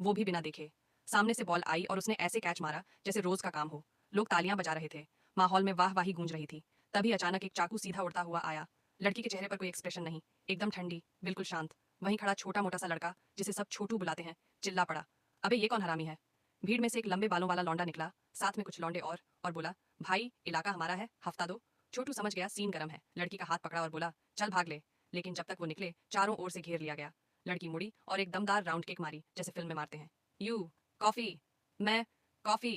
वो भी बिना देखे। सामने से बॉल आई और उसने ऐसे कैच मारा जैसे रोज का काम हो। लोग तालियां बजा रहे थे। माहौल में वाह वाही गूंज रही थी। तभी अचानक एक चाकू सीधा उड़ता हुआ आया। लड़की के चेहरे पर कोई एक्सप्रेशन नहीं, एकदम ठंडी, बिल्कुल शांत। वहीं खड़ा छोटा मोटा सा लड़का, जिसे सब छोटू बुलाते हैं, चिल्ला पड़ा, अबे ये कौन हरामी है? भीड़ में से एक लंबे बालों वाला लौंडा निकला, साथ में कुछ लौंडे और बोला, भाई इलाका हमारा है, हफ्ता दो। छोटू समझ गया सीन गर्म है, लड़की का हाथ पकड़ा और बोला, चल भाग ले। लेकिन जब तक वो निकले, चारों ओर से घेर लिया गया। लड़की मुड़ी और एक दमदार राउंड किक मारी, जैसे फिल्म में मारते हैं। यू कॉफी, मैं कॉफी,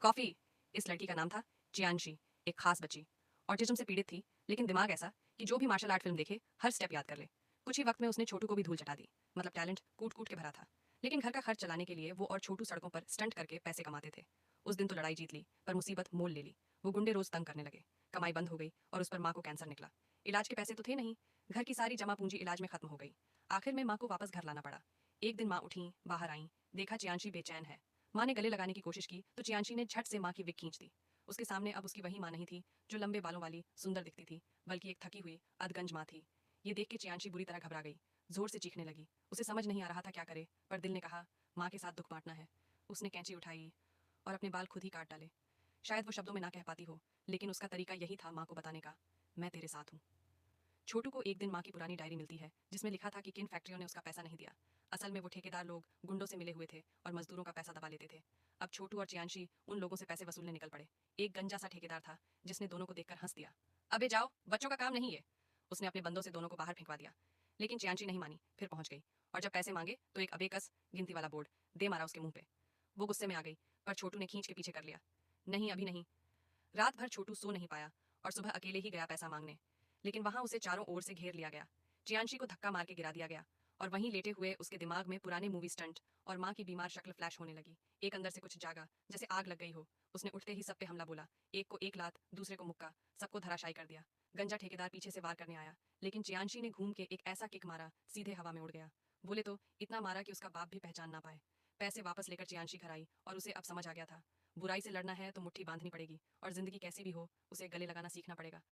कॉफी। इस लड़की का नाम था चियांशी, एक खास बच्ची। ऑटिज्म से पीड़ित थी, लेकिन दिमाग ऐसा कि जो भी मार्शल आर्ट फिल्म देखे हर स्टेप याद कर ले। कुछ ही वक्त में उसने छोटू को भी धूल चटा दी। मतलब टैलेंट कूट कूट के भरा था। लेकिन घर का खर्च चलाने के लिए वो और छोटू सड़कों पर स्टंट करके पैसे कमाते थे। उस दिन तो लड़ाई जीत ली, पर मुसीबत मोल ले ली। वो गुंडे रोज तंग करने लगे। कमाई बंद हो गई और उस पर माँ को कैंसर निकला। इलाज के पैसे तो थे नहीं। घर की सारी जमा पूंजी इलाज में खत्म हो गई। आखिर में माँ को वापस घर लाना पड़ा। एक दिन माँ उठी, बाहर आई, देखा चियांशी बेचैन है। माँ ने गले लगाने की कोशिश की तो चियांशी ने झट से माँ की विग खींच दी। उसके सामने अब उसकी वही माँ नहीं थी जो लंबे बालों वाली सुंदर दिखती थी, बल्कि एक थकी हुई अधगंज माँ थी। ये देख के चियांशी बुरी तरह घबरा गई, जोर से चीखने लगी। उसे समझ नहीं आ रहा था क्या करे, पर दिल ने कहा माँ के साथ दुख बांटना है। उसने कैंची उठाई और अपने बाल खुद ही काट डाले। शायद वो शब्दों में ना कह पाती हो, लेकिन उसका तरीका यही था माँ को बताने का, मैं तेरे साथ हूँ। छोटू को एक दिन माँ की पुरानी डायरी मिलती है, जिसमें लिखा था कि किन फैक्ट्रियों ने उसका पैसा नहीं दिया। असल में वो ठेकेदार लोग गुंडों से मिले हुए थे और मजदूरों का पैसा दबा लेते थे। अब छोटू और चियांशी उन लोगों से पैसे वसूलने निकल पड़े। एक गंजा सा ठेकेदार था, जिसने दोनों को देखकर हंस दिया। अबे जाओ, बच्चों का काम नहीं है। उसने अपने बंदों से दोनों को बाहर फेंकवा दिया। लेकिन चियांशी नहीं मानी, फिर पहुंच गई। और जब पैसे मांगे तो एक अबेकस गिनती वाला बोर्ड दे मारा उसके मुंह पे। वो गुस्से में आ गई, पर छोटू ने खींच के पीछे कर लिया। नहीं, अभी नहीं। रात भर छोटू सो नहीं पाया और सुबह अकेले ही गया पैसा मांगने। लेकिन वहां उसे चारों ओर से घेर लिया गया। चियांशी को धक्का मार के गिरा दिया गया और वहीं लेटे हुए उसके दिमाग में पुराने मूवी स्टंट और माँ की बीमार शक्ल फ्लैश होने लगी। एक अंदर से कुछ जागा, जैसे आग लग गई हो। उसने उठते ही सब पे हमला बोला। एक को एक लात, दूसरे को मुक्का, सबको धराशायी कर दिया। गंजा ठेकेदार पीछे से वार करने आया, लेकिन चियांशी ने घूम के एक ऐसा किक मारा, सीधे हवा में उड़ गया। बोले तो इतना मारा कि उसका बाप भी पहचान ना पाए। पैसे वापस लेकर चियांशी घर आई और उसे अब समझ आ गया था, बुराई से लड़ना है तो मुट्ठी बांधनी पड़ेगी और जिंदगी कैसी भी हो उसे गले लगाना सीखना पड़ेगा।